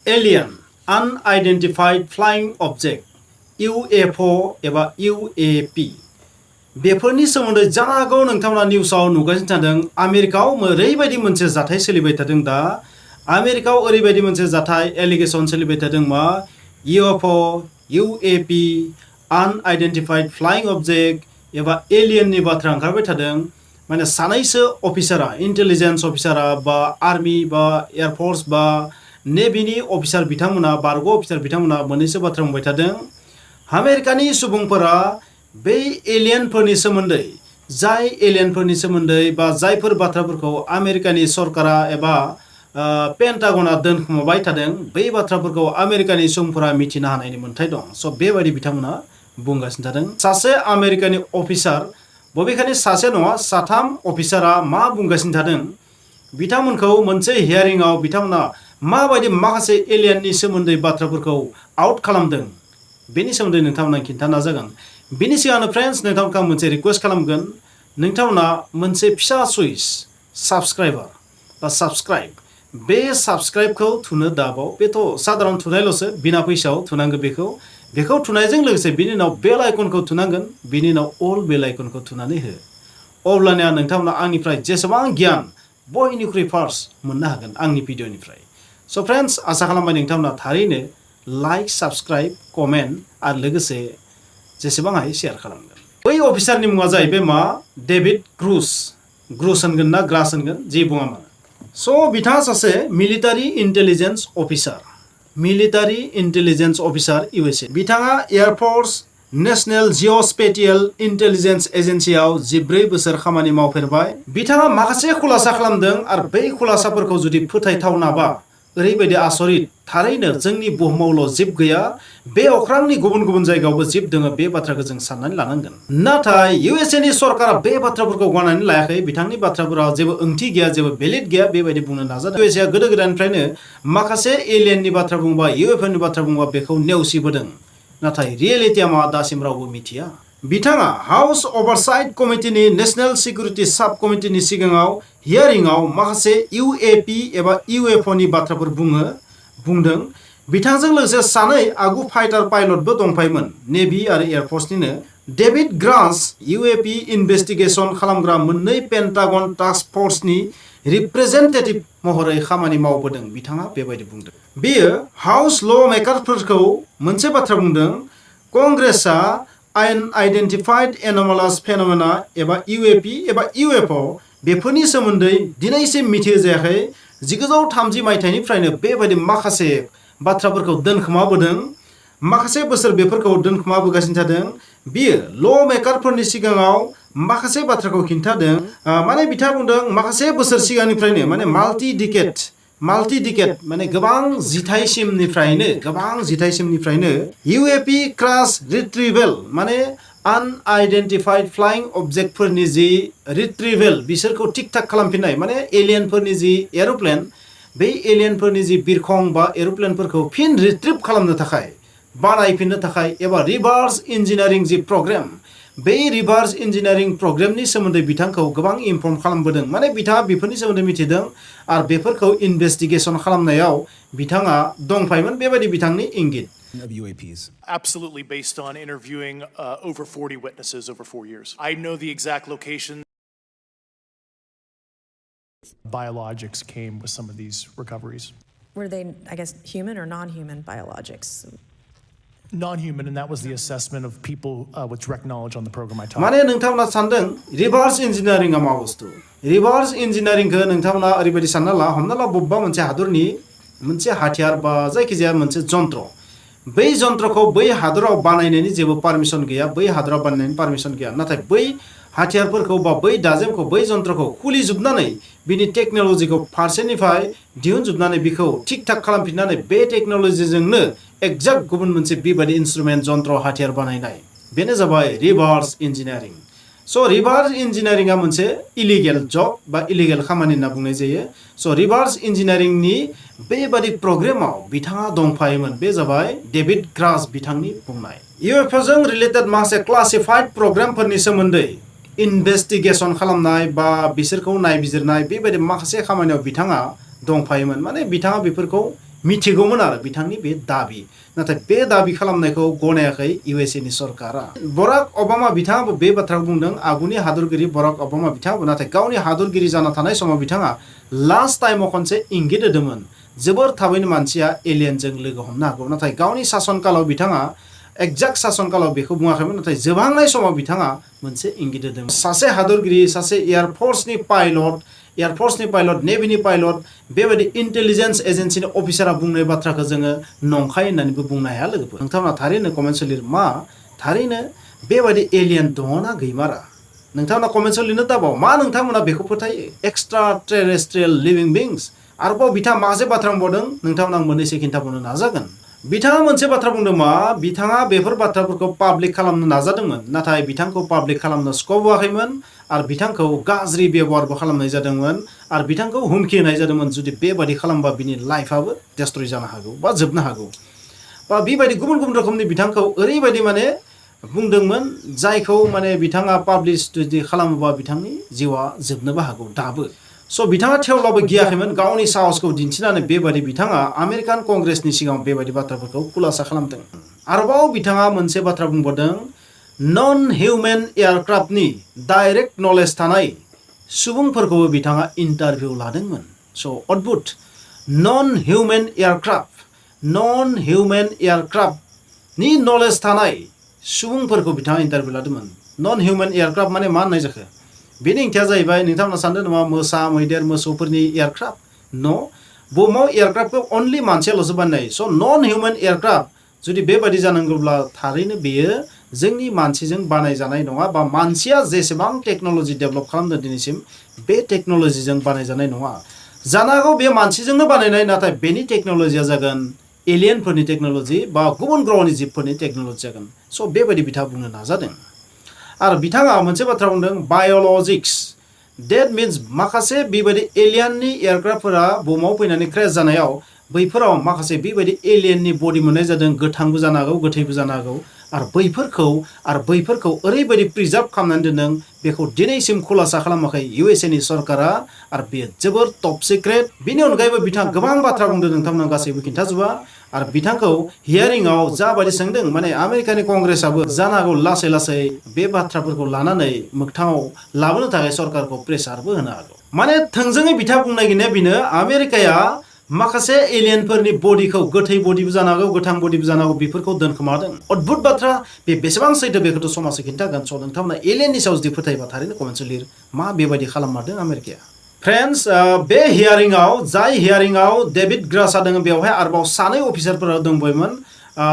Alien unidentified flying object UFO एबा UAP बेफोरनि सोमोन्दै जानागौ नोंथांमोना निउसाव नुगासिनो थादों। आमेरिकायाव ओरैबायदि मोनसे जाथाय सोलिबाय थादों। दा आमेरिकायाव ओरैबायदि मोनसे जाथाय एलिगेसन सोलिबाय थादों मा UFO UAP unidentified flying object एबा एलियननि बाथ्रा ओंखारबाय थादों। माने सानैसो अफिसारा इंटेलिजेंस अफिसारा बा आर्मी बा एयरफोर्स बा नेवीनि अफिसार बिथांमोना बारग' अफिसार बिथांमोना मोननैसो बाथ्रा बुंबाय थादों। आमेरिकानि सुबुंफोरा बै एलियनफोरनि सोमोन्दै जाय एलियनफोरनि सोमोन्दै बा जायफोर बाथ्राफोरखौ आमेरिकानि सरकारा एबा पेन्टागना दोनखोमाबाय थादों बै बाथ्राफोरखौ आमेरिकानि सुबुंफोरा मिथिनो हानायनि मोन्थाय दं। स' बेबायदि बिथांमोना बुंगासिनो थादों। सासे आमेरिकानि अफिसार बबेखानि सासे नङा साथाम अफिसारा मा बुंगासिनो थादों बिथांमोनखौ मोनसे हियारिंआव बिथांमोना माबायदि माखासे एलियननि सोमोन्दै बाथ्राफोरखौ आउट खालामदों बेनि सोमोन्दै नोंथांमोना खिन्थानो नाजागोन। बेनि सिगांनो फ्रेन्ड्स नोंथांमोनखौ मोनसे रिक्वेस्ट खालामगोन नोंथांमोना मोनसे फिसा सुइच साबस्क्राइबार बा साबस्क्राइब बे साबस्क्राइबखौ थुनो दाबाव बेथ' साधारन थुनायल'सो बिना फैसायाव थुनांगौ बेखौ थुनायजों लोगोसे बिनि उनाव बेल आइकनखौ थुनांगोन बिनि उनाव अल बेल आइकनखौ थुनानै हो अब्लानिया नोंथांमोना आंनिफ्राय जेसेबां गियान बयनिख्रुइ फार्स्ट मोननो हागोन आंनि भिडिअनिफ्राय। स' फ्रेन्ड्स आसा खालामबाय नोंथांमोना थारैनो लाइक साबस्क्राइब कमेन्ट आरो लोगोसे जेसेबां हायो शेयार खालामगोन। बै अफिसारनि मुङा जाहैबाय मा डेभिड ग्रुश होनगोन ना ग्रास होनगोन जि बुङा मानो। स' बिथाङा सासे मिलिटारि इन्टेलिजेन्स अफिसार USA। बिथाङा एयारफोर्स नेशनेल जिअ'स्पेटियेल इन्टेलिजेन्स एजेन्सियाव 14 बोसोर खामानि मावफेरबाय। बिथाङा माखासे खुलासा खालामदों आरो बै खुलासाफोरखौ जुदि फोथायथावनाबा ओरैबायदि आसरित थारैनो जोंनि बुहुमावल' जिब गैया बे अख्रांनि गुबुन गुबुन जायगायावबो जिब दङ बे बाथ्राखौ जों साननानै लानांगोन। नाथाय USA नि सरकारा बे बाथ्राफोरखौ गनायनानै लायाखै। बिथांनि बाथ्राफोराव जेबो ओंथि गैया जेबो भेलिड गैया बेबायदि बुंनो नाजादों। USA गोदो गोदायनिफ्रायनो माखासे एलियननि बाथ्रा बुंबा UFO नि बाथ्रा बुंबा बेखौ नेवसिबोदों नाथाय रियेलिटिया मा दासिम रावबो मिथिया। बिथाङा हाउस अभारसाइट कमिटिनि नेशनेल सिकिउरिटि साब कमिटिनि सिगाङाव हियारिंआव माखासे UAP एबा UFO नि बाथ्राफोर बुंदों। बिथांजों लोगोसे सानै आगु फाइटार पाइलटबो दंफायोमोन नेभि आरो एयारफोर्सनिनो। डेभिड ग्रास UAP इनभेस्टिगेसन खालामग्रा मोननै पेन्टागन टास्क फोर्सनि रिप्रेजेन्टेटिभ महरै खामानि मावबोदों बिथाङा बेबायदि बुंदों। बेयो हाउस ल' मेकारफोरखौ मोनसे बाथ्रा बुंदों कंग्रेसआ आइडेन्टिफाइड एन'मालास फेनोमेना एबा UAP एबा UFO बेफोरनि सोमोन्दै दिनैसिम मिथिहोजायाखै। 1930 मायथाइनिफ्रायनो बेबायदि माखासे बाथ्राफोरखौ दोनखोमाबोदों माखासे बोसोर बेफोरखौ दोनखोमाबोगासिनो थादों। बियो ल' मेकारफोरनि सिगाङाव माखासे बाथ्राखौ खिन्थादों। माने बिथाङा बुंदों माखासे बोसोर सिगांनिफ्रायनो माने माल्टि डिकेट माने गोबां जिथाइसिमनिफ्रायनो UAP क्रास रिट्रिभेल माने अनआइडेन्टिफाइड फ्लाइंग ऑब्जेक्टफोरनि जि रिट्रिभेल बिसोरखौ थिक थाक खालामफिननाय माने एलियनफोरनि जि एर'प्लेन बे एलियनफोरनि जि बिरखं बा एर'प्लेनफोरखौ फिन रिट्रिभ खालामनो थाखाय बानायफिननो थाखाय एबा रिभार्स इन्जिनियारिं जि प्रग्राम बे रिभार्स इन्जिनियारिं प्रग्रामनि सोमोन्दै बिथांखौ गोबां इनफर्म खालामबोदों। माने बिथाङा बेफोरनि सोमोन्दै मिथिदों आरो बेफोरखौ इनभेस्टिगेसन खालामनायाव बिथाङा दंफायोमोन बेबायदि बिथांनि इंगित। Of UAPs? Absolutely, based on interviewing over 40 witnesses over 4 years. I know the exact location. Biologics came with some of these recoveries. Were they, I guess, human or non-human biologics? Non-human, and that was the assessment of people with direct knowledge on the program I taught. माने नोंथांमोना सानदों reverse इन्जिनियारिंआ मा बुस्थु। Reverse इन्जिनियारिंखौ नोंथांमोना ओरैबायदि सानना ला हमना ला बबेबा मोनसे हादरनि मोनसे हाथियार बा जायखिजाया मोनसे जन्त्र बै जन्त्रखौ बै हादराव बानायनायनि जेबो पारमिसन गैया बै हादराव बानायनायनि पारमिसन गैया नाथाय बै हाथियारफोरखौ बा बै दाजेमखौ बै जन्त्रखौ खुलिजोबनानै बिनि टेक्न'लजिखौ फारसेनिफ्राय दिहुनजोबनानै बिखौ थिक थाक खालामफिननानै बे टेक्न'लजिजोंनो एक्जाक्ट गुबुन मोनसे बेबायदि इन्स्ट्रुमेन्ट जन्त्र हाथियार बानायनाय बेनो जाबाय रिभार्स इन्जिनियारिं। स' रिभार्स इन्जिनियारिंआ मोनसे इलिगेल जब बा इलिगेल खामानि होनना बुंनाय जायो। स' रिभार्स इन्जिनियारिंनि बेबादि प्रग्रामाव बिथाङा दंफायोमोन बे जाबाय डेभिड ग्रास बिथांनि बुंनाय। UFOजों रिलेटेड माखासे क्लासिफाइड प्रग्रामफोरनि सोमोन्दै इनभेस्टिगेसन खालामनाय बा बिसोरखौ नायबिजिरनाय बेबायदि माखासे खामानियाव बिथाङा दंफायोमोन माने बिथाङा बेफोरखौ मिथिगौमोन आरो बिथांनि बे दाबि नाथाय बे दाबि खालामनायखौ गनायाखै USA नि सरकारा बराक ओबामा बिथाङाबो बे बाथ्राखौ बुंदों आगुनि हादरगिरि बराक ओबामा बिथाङाबो नाथाय गावनि हादरगिरि जाना थानाय समाव बिथाङा लास्ट टाइमाव खनसे इंगित होदोंमोन जोबोर थाबैनो मानसिया एलियनजों लोगो हमनो हागौ नाथाय गावनि सासनकालाव बिथाङा एक्जाक्ट सासनकालाव बेखौ बुङाखैमोन नाथाय जोबहांनाय समाव बिथाङा मोनसे इंगित होदों सासे हादरगिरि सासे एयारफोर्सनि पाइलट नेभिनि पाइलट बेबायदि इन्टेलिजेन्स एजेन्सिनि अफिसारा बुंनाय बाथ्राखौ जोङो नंखाय होननानैबो बुंनो हाया लोगोफोर नोंथांमोना थारैनो कमेन्टआव लिर मा थारैनो बेबायदि एलियन दङना गैमारा नोंथांमोना कमेन्टआव लिरनो दाबाव मा नोंथांमोना बेखौ फोथायो एक्सट्रा टेरेस्ट्रियेल लिभिं बिंस आरोबाव बिथाङा माखासे बाथ्रा बुंबावदों नोंथांमोना आं मोननैसो खिन्थाबावनो नाजागोन बिथाङा मोनसे बाथ्रा बुंदों मा बिथाङा बेफोर बाथ्राफोरखौ पाब्लिक खालामनो नाजादोंमोन नाथाय बिथांखौ पाब्लिक खालामनो स्कप होआखैमोन आरो बिथांखौ गाज्रि बेबहारबो खालामनाय जादोंमोन आरो बिथांखौ हुमखि होनाय जादोंमोन जुदि बेबादि खालामबा बिनि लाइफआबो डेस्ट्रय जानो हागौ बा जोबनो हागौ बा बेबायदि गुबुन गुबुन रोखोमनि बिथांखौ ओरैबायदि माने बुंदोंमोन जायखौ माने बिथाङा पाब्लिश जुदि खालामोबा बिथांनि जिउआ जोबनोबो हागौ दाबो स' बिथाङा थेवब्लाबो गियाखैमोन गावनि साहसखौ दिन्थिनानै बेबायदि बिथाङा आमेरिकान कंग्रेसनि सिगाङाव बेबायदि बाथ्राफोरखौ खुलासा खालामदों आरोबाव बिथाङा मोनसे बाथ्रा बुंबावदों नन हिउमेन एयारक्राफ्टनि डाइरेक्ट नलेज थानाय सुबुंफोरखौबो बिथाङा इन्टारभिउ लादोंमोन स' अद्भुत नन हिउमेन एयारक्राफ्टनि नलेज थानाय सुबुंफोरखौ बिथाङा इन्टारभिउ लादोंमोन नन हिउमेन एयारक्राफ्ट माने मा होननाय जाखो बेनि ओंथिया जाहैबाय नोंथांमोना सानदों नामा मोसा मैदेर मोसौफोरनि एयारक्राफ्ट न' बुहुमाव एयारक्राफ्टखौ अनलि मानसियाल'सो बानायनाय स' नन हिउमेन एयारक्राफ्ट जुदि बेबायदि जानांगौब्ला थारैनो बेयो जोंनि मानसिजों बानायजानाय नङा बा मानसिया जेसेबां टेक्न'लजि डेभेलप खालामदों दिनैसिम बे टेक्न'लजिजों बानायजानाय नङा जानो हागौ बे मानसिजोंनो बानायनाय नाथाय बेनि टेक्न'लजिया जागोन एलियनफोरनि टेक्न'लजि बा गुबुन ग्रहनि जिबफोरनि टेक्न'लजि जागोन स' बेबायदि बिथाङा बुंनो नाजादों आरो बिथाङा मोनसे बाथ्रा बुंदों बाय'लजिक्स डेट मिन्स माखासे बेबायदि एलियननि एयारक्राफ्टफोरा बुहुमाव फैनानै क्रेश जानायाव बैफोराव माखासे बेबायदि एलियननि बडि मोननाय जादों गोथांबो जानो हागौ गोथैबो जानो हागौ आरो बैफोरखौ ओरैबायदि प्रिजार्भ खालामनानै दोनदों बेखौ दिनैसिम खुलासा खालामाखै USA नि सरकारा आरो बेयो जोबोर टप सिक्रेट बेनि अनगायैबो बिथाङा गोबां बाथ्रा बुंदों नोंथांमोना गासैबो खिन्थाजोबा आरो बिथांखौ हियारिंआव जाबायदि सोंदों माने आमेरिकानि कंग्रेसआबो जानो हागौ लासै लासै बे बाथ्राफोरखौ लानानै मोगथाङाव लाबोनो थाखाय सरकारखौ प्रेसारबो होनो हागौ माने थोंजोङै बिथाङा बुंनाय गैया बेनो आमेरिकाया माखासे एलियनफोरनि बडिखौ गोथै बडिबो जानो हागौ गोथां बडिबो जानो हागौ बेफोरखौ दोनखोमादों अद्भुत बाथ्रा बे बेसेबां सैथो बेखौथ' समाजआ खिन्थागोन स' नोंथांमोना एलियननि सायाव जुदि फोथायबा थारैनो कमेन्टआव लिर मा बेबायदि खालाममारदों आमेरिकाया फ्रेन्ड्स बे हियारिंआव डेभिड ग्रासआ दङ बेवहाय आरोबाव सानै अफिसारफोरा दंबायमोन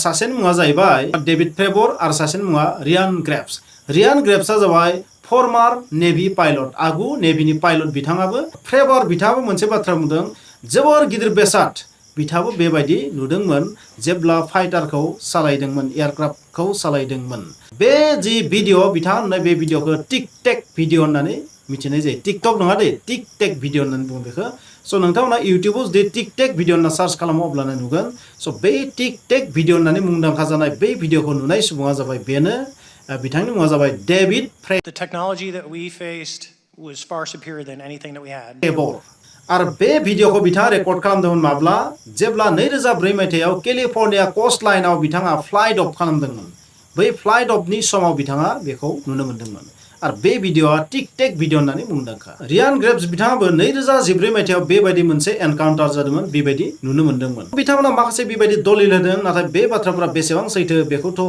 सासेनि मुङा जाहैबाय डेभिड फेबर आरो सासेनि मुङा रियान ग्रेप्सआ जाबाय फर्मार नेभि पाइलट आगु नेभिनि पाइलट बिथाङाबो बिथाङाबो मोनसे बाथ्रा बुंदों जोबोर गिदिर बेसाद बिथाङाबो बेबायदि नुदोंमोन जेब्ला फाइटारखौ सालायदोंमोन एयारक्राफ्टखौ सालायदोंमोन बे जि भिडिअ बिथाङा नुनाय बे भिडिअखौ टिकटेक भिडिअ होननानै मिथिनाय जायो टिकटक नङा दे टिकटेक भिडिअ होननानै बुङो बेखौ स' नोंथांमोना इउटिउबाव जुदि टिकटेक भिडिअ होनना सार्च खालामो अब्लानो नुगोन स' बे टिकटेक भिडिअ होननानै मुंदांखा जानाय बे भिडिअखौ नुनाय सुबुङा जाबाय बेनो बिथांनि मुङा जाबाय David The technology that we faced was far superior than anything that we had. फेबर आरो बे भिडिअखौ बिथाङा रेकर्ड खालामदोंमोन माब्ला जेब्ला 2004 मायथाइयाव केलिफर्निया कोस्ट लाइनआव बिथाङा फ्लाइट अफ खालामदोंमोन बै फ्लाइट अफनि समाव बिथाङा बेखौ नुनो मोन्दोंमोन आरो बे भिडिअआ टिकटेक भिडिअ होननानै मुंदांखा रियान ग्रेप्स बिथाङाबो 2014 मायथाइयाव बेबायदि मोनसे एनकाउन्टार जादोंमोन बेबायदि नुनो मोन्दोंमोन बिथांमोना माखासे बेबायदि दलिल होदों नाथाय बे बाथ्राफोरा बेसेबां सैथो बेखौथ'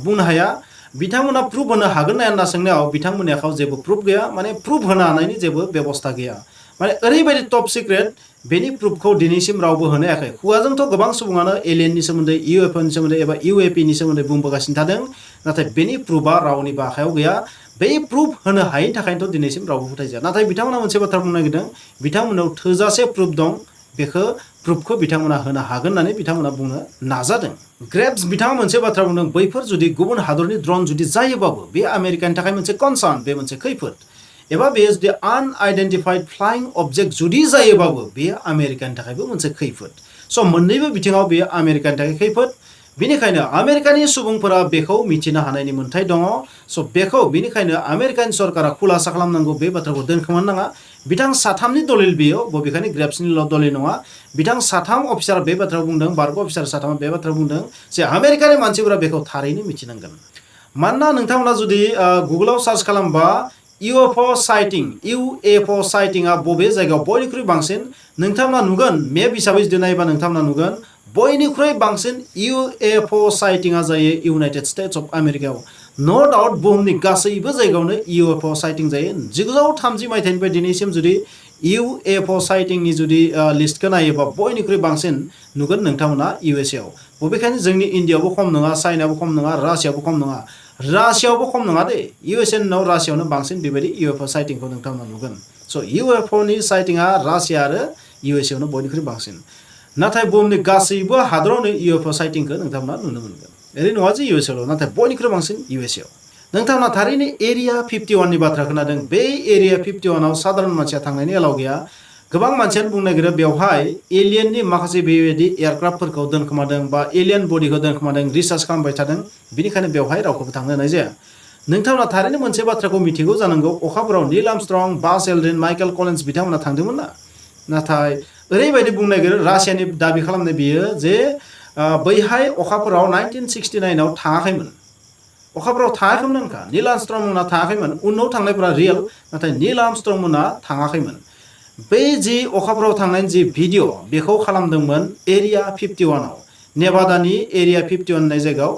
बुंनो हाया बिथांमोना प्रुफ होनो हागोन ना होनना सोंनायाव बिथांमोननि आखायाव जेबो प्रुफ गैया माने प्रुफ होनो हानायनि जेबो बेबस्था गैया माने ओरैबायदि टप सिक्रेट बेनि प्रुफखौ दिनैसिम रावबो होनो हायाखै खुगाजोंथ' गोबां सुबुङानो एलियननि सोमोन्दै UFOनि सोमोन्दै एबा UAPनि सोमोन्दै बुंबोगासिनो थादों नाथाय बेनि प्रुफआ रावनिबो आखायाव गैया बे प्रुफ होनो हायैनि थाखायनोथ' दिनैसिम रावबो फोथायजाया नाथाय बिथांमोना मोनसे बाथ्रा बुंनो नागिरदों बिथांमोनाव थोजासे प्रुफ दं बेखौ प्रुफखौ बिथांमोना होनो हागोन होननानै बिथांमोना बुंनो नाजादों ग्रेप्स बिथाङा मोनसे बाथ्रा बुंदों बैफोर जुदि गुबुन हादरनि ड्रन जुदि जायोबाबो बे आमेरिकानि थाखाय मोनसे कनसार्न बे मोनसे खैफोद एबा बे जुदि आनआइडेन्टिफाइड फ्लाइं अबजेक्ट जुदि जायोबाबो बे आमेरिकानि थाखायबो मोनसे खैफोद स' मोननैबो बिथिङाव बेयो आमेरिकानि थाखाय खैफोद बेनिखायनो आमेरिकानि सुबुंफोरा बेखौ मिथिनो हानायनि मोन्थाय दङ स' बेखौ बेनिखायनो आमेरिकानि सरकारा खुलासा खालामनांगौ बे बाथ्राखौ दोनखोमानो नाङा बिथां साथामनि दलिल बियो बबेखानि ग्रेप्सनिल' दलिल नङा बिथां साथाम अफिसार बे बाथ्राखौ बुंदों बारग' अफिसार साथामा बे बाथ्राखौ बुंदों जे आमेरिकानि मानसिफोरा बेखौ थारैनो मिथिनांगोन मानोना नोंथांमोना जुदि गुगोलाव सार्च खालामबा UFO साइटिं UFO साइटिंआ बबे जायगायाव बयनिख्रुइ बांसिन नोंथांमोना नुगोन मेप हिसाबै जुदि नायोबा नोंथांमोना नुगोन बयनिख्रुइ बांसिन UFO साइटिंआ जायो इउनाइटेड स्टेट्स अफ आमेरिकायाव नो डाउट बुहुमनि गासैबो जायगायावनो UFO साइटिं जायो 1930 मायथाइनिफ्राय दिनैसिम जुदि UFO साइटिंनि जुदि लिस्टखौ नायोबा बयनिख्रुइ बांसिन नुगोन नोंथांमोना USA आव बबेखानि जोंनि इन्डियायावबो खम नङा चाइनायावबो खम नङा रासियायावबो खम नङा रासियायावबो खम नङा दे USA नाव रासियायावनो बांसिन बेबायदि UFO साइटिंखौ नोंथांमोना नुगोन स' UFOनि साइटिंआ रासिया आरो USA आवनो बयनिख्रुइ बांसिन नाथाय बुहुमनि गासैबो हादरावनो UFO साइटिंखौ नोंथांमोना नुनो मोनगोन ओरै नङा जे USA आव नाथाय बयनिख्रुइ बांसिन USA आव नोंथांमोना थारैनो एरिया 51 नि बाथ्रा खोनादों बे एरिया 51 आव साधारन मानसिया थांनायनि एलाव गैया गोबां मानसियानो बुंनो नागिरो बेवहाय एलियननि माखासे बेबायदि एयारक्राफ्टफोरखौ दोनखोमादों बा एलियन बडिखौ दोनखोमादों रिसार्च खालामबाय थादों बेनिखायनो बेवहाय रावखौबो थांनो होनाय जाया नोंथांमोना थारैनो मोनसे बाथ्राखौ मिथिगौ जानांगौ अखाफोराव नील आर्मस्ट्रं बास एल्ड्रिन माइकेल कलिन्स बिथांमोना थांदोंमोन ना नाथाय ओरैबायदि बुंनो नागिरो रासियानि दाबि खालामनाय बियो जे बैहाय अखाफोराव 1969 आव थाङाखैमोन अखाफोराव थाङाखैमोनखा नील आर्मस्ट्रं मोना थाङाखैमोन उनाव थांनायफोरा रियेल नाथाय नील आर्मस्ट्रं मोना थाङाखैमोन बै जि अखाफोराव थांनायनि जि भिडिअ बेखौ खालामदोंमोन एरिया 51 आव नेभादानि एरिया 51 होननाय जायगायाव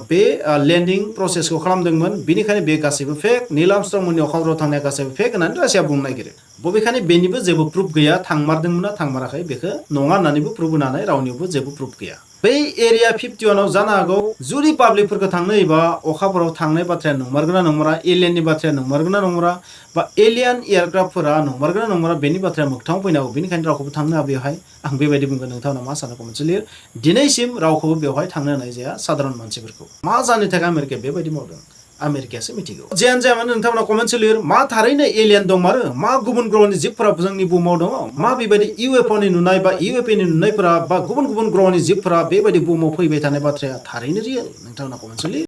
बे लेन्डिं प्रसेसखौ खालामदोंमोन बेनिखायनो बे गासैबो फेक नील आर्मस्ट्रं मोननि अखाफोराव थांनाया गासैबो फेक होननानै रासिया बुंनो नागिरो बबेखानि बेनिबो जेबो प्रुफ गैया थांमारदोंमोन ना थांमाराखै बेखौ नङा होननानैबो प्रुफ होनो हानाय रावनियावबो जेबो प्रुफ गैया बै एरिया 51 आव जानो हागौ जुदि पाब्लिकफोरखौ थांनो होयोबा अखाफोराव थांनाय बाथ्राया नंमारगोन ना नंमारा एलियननि बाथ्राया नंमारगोन ना नंमारा बा एलियन एयारक्राफ्टफोरा नंमारगोन ना नंमारा बेनि बाथ्राया मोगथाङाव फैनांगौ बेनिखायनो रावखौबो थांनो होआ बेवहाय आं बेबायदि बुंगोन नोंथांमोना मा सानो कमेन्ट लिर दिनैसिम रावखौबो बेवहाय थांनो होनाय जाया साधारन मानसिफोरखौ मा जानो थाखाय आमेरिकाया बेबायदि मावदों आमेरिकायासो मिथिगौ जियानो जाया मानो नोंथांमोना कमेन्ट लिर मा थारैनो एलियन दंमारो मा गुबुन ग्रहनि जिबफोरा जोंनि बुहुमाव दङ मा बेबायदि UFOनि नुनाय बा UAPनि नुनायफोरा बा गुबुन गुबुन ग्रहनि जिबफोरा बेबायदि बुहुमाव फैबाय थानाय बाथ्राया थारैनो रियेल नोंथांमोना कमेन्ट लिर